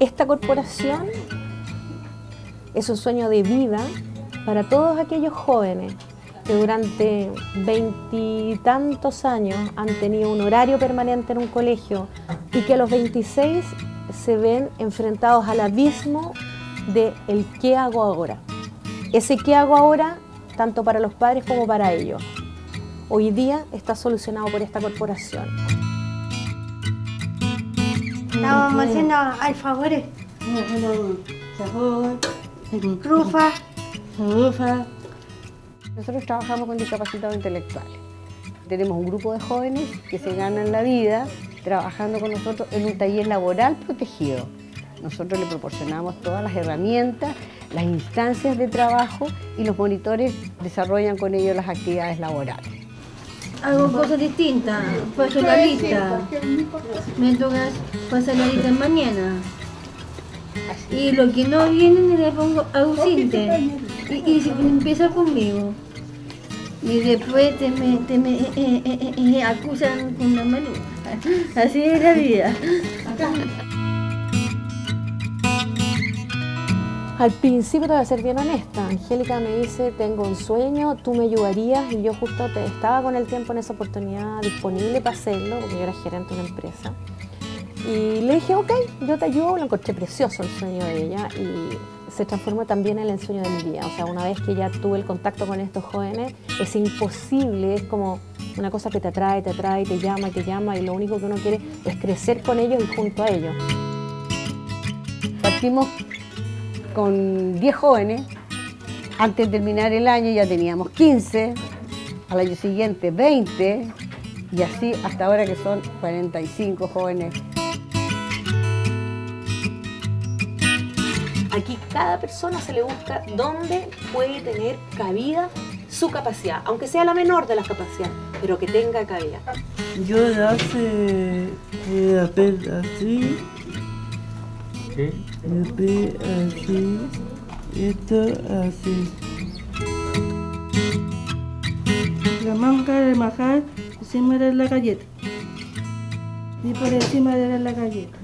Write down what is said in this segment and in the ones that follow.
Esta corporación es un sueño de vida para todos aquellos jóvenes que durante 20 y tantos años han tenido un horario permanente en un colegio y que a los 26 se ven enfrentados al abismo de el ¿qué hago ahora? Ese ¿qué hago ahora? Tanto para los padres como para ellos. Hoy día está solucionado por esta corporación. Estábamos haciendo alfajores. Rufa. Nosotros trabajamos con discapacitados intelectuales. Tenemos un grupo de jóvenes que se ganan la vida trabajando con nosotros en un taller laboral protegido. Nosotros le proporcionamos todas las herramientas, las instancias de trabajo y los monitores desarrollan con ellos las actividades laborales. Hago cosas distintas, paso la lista, me toca pasar la lista mañana. Y lo que no viene le pongo ausente y empieza conmigo. Y después te me acusan con la mano. Así es la vida. Al principio te voy a ser bien honesta. Angélica me dice, tengo un sueño, tú me ayudarías, y yo justo estaba con el tiempo en esa oportunidad disponible para hacerlo, porque yo era gerente de una empresa. Y le dije, ok, yo te ayudo, lo encontré precioso el sueño de ella y se transformó también en el sueño de mi vida. O sea, una vez que ya tuve el contacto con estos jóvenes, es imposible, es como una cosa que te atrae, te llama y lo único que uno quiere es crecer con ellos y junto a ellos. Partimos con 10 jóvenes, antes de terminar el año ya teníamos 15, al año siguiente 20 y así hasta ahora que son 45 jóvenes. Aquí cada persona se le busca dónde puede tener cabida su capacidad, aunque sea la menor de las capacidades, pero que tenga cabida. Yo hace así, así, esto así. La manga de majar encima de la galleta. Y por encima de la galleta.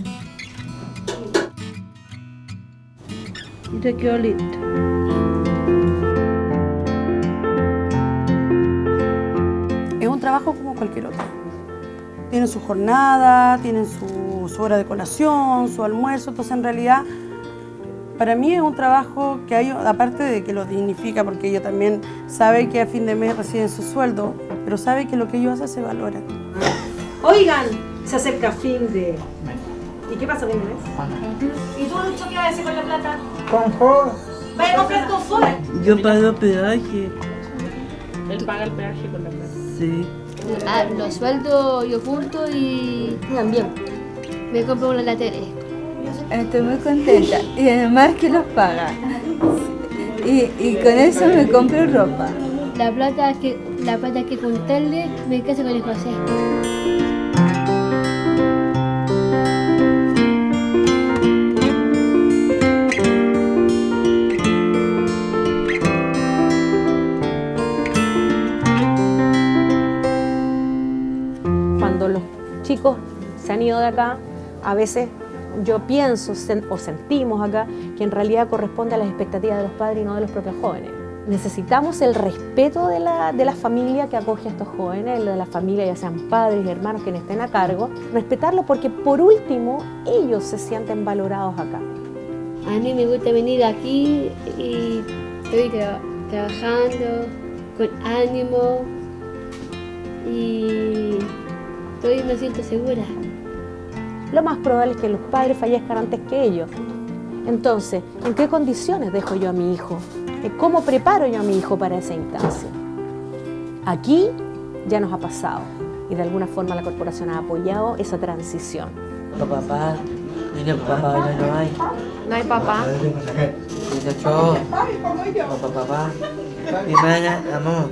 Y te quedó listo. Es un trabajo como cualquier otro. Tienen su jornada, tienen su hora de colación, su almuerzo, entonces en realidad para mí es un trabajo que hay, aparte de que los dignifica, porque ellos también saben que a fin de mes reciben su sueldo, pero saben que lo que ellos hacen se valora. Oigan, se acerca fin de... ¿Y qué pasa fin de mes? ¿Y tú, Lucho, qué vas a hacer con la plata? Confort. ¿Vas a comprar confort? Yo pago peaje. Él paga el peaje con la plata. Sí. Los sueldos yo junto y también me compro una tele. Estoy muy contenta y además que los paga. Y con eso me compro ropa. La plata que juntarle me caso con el José. Cuando los chicos se han ido de acá, a veces yo pienso o sentimos acá que en realidad corresponde a las expectativas de los padres y no de los propios jóvenes. Necesitamos el respeto de la familia que acoge a estos jóvenes, de la familia, ya sean padres y hermanos quienes estén a cargo, respetarlos porque por último ellos se sienten valorados acá. A mí me gusta venir aquí y estoy trabajando con ánimo y me siento segura. Lo más probable es que los padres fallezcan antes que ellos. Entonces, ¿en qué condiciones dejo yo a mi hijo? ¿Cómo preparo yo a mi hijo para esa instancia? Aquí ya nos ha pasado y de alguna forma la corporación ha apoyado esa transición. Papá, dile papá, no hay. No hay papá. Papá, mi madre, amor.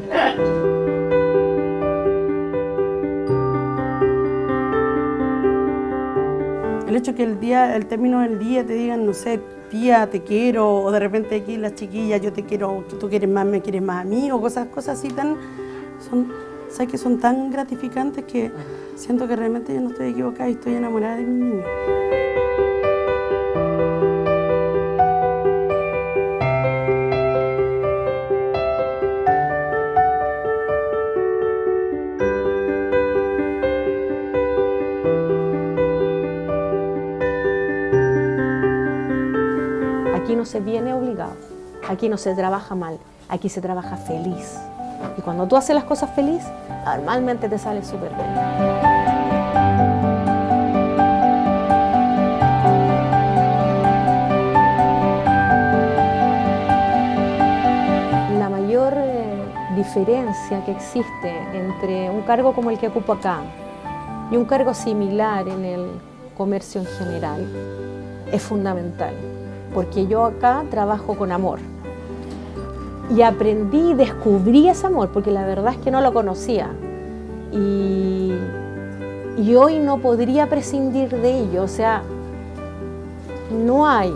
El hecho que el término del día te digan, no sé, tía, te quiero, o de repente aquí las chiquillas, yo te quiero, tú quieres más, me quieres más a mí, o cosas así sabes que son tan gratificantes que siento que realmente yo no estoy equivocada y estoy enamorada de mi niño. se viene obligado. Aquí no se trabaja mal, aquí se trabaja feliz. Y cuando tú haces las cosas feliz, normalmente te sale súper bien. Diferencia que existe entre un cargo como el que ocupo acá y un cargo similar en el comercio en general es fundamental, porque yo acá trabajo con amor y aprendí y descubrí ese amor, porque la verdad es que no lo conocía y hoy no podría prescindir de ello. O sea, no hay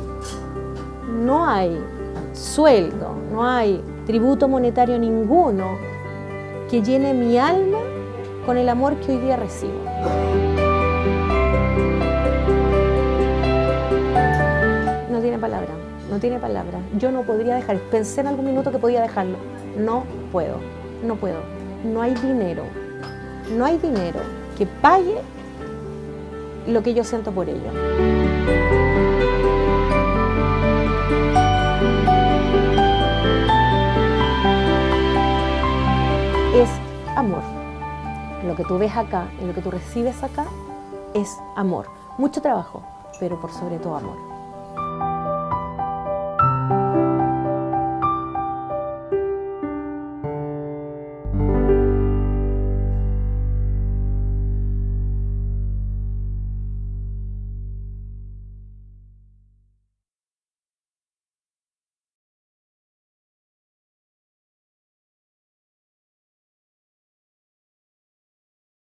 sueldo, no hay tributo monetario ninguno que llene mi alma con el amor que hoy día recibo. No tiene palabra, no tiene palabra. Yo no podría dejar, pensé en algún minuto que podía dejarlo. No puedo, no puedo. No hay dinero que pague lo que yo siento por ello. Es amor. Lo que tú ves acá y lo que tú recibes acá es amor. Mucho trabajo, pero por sobre todo amor.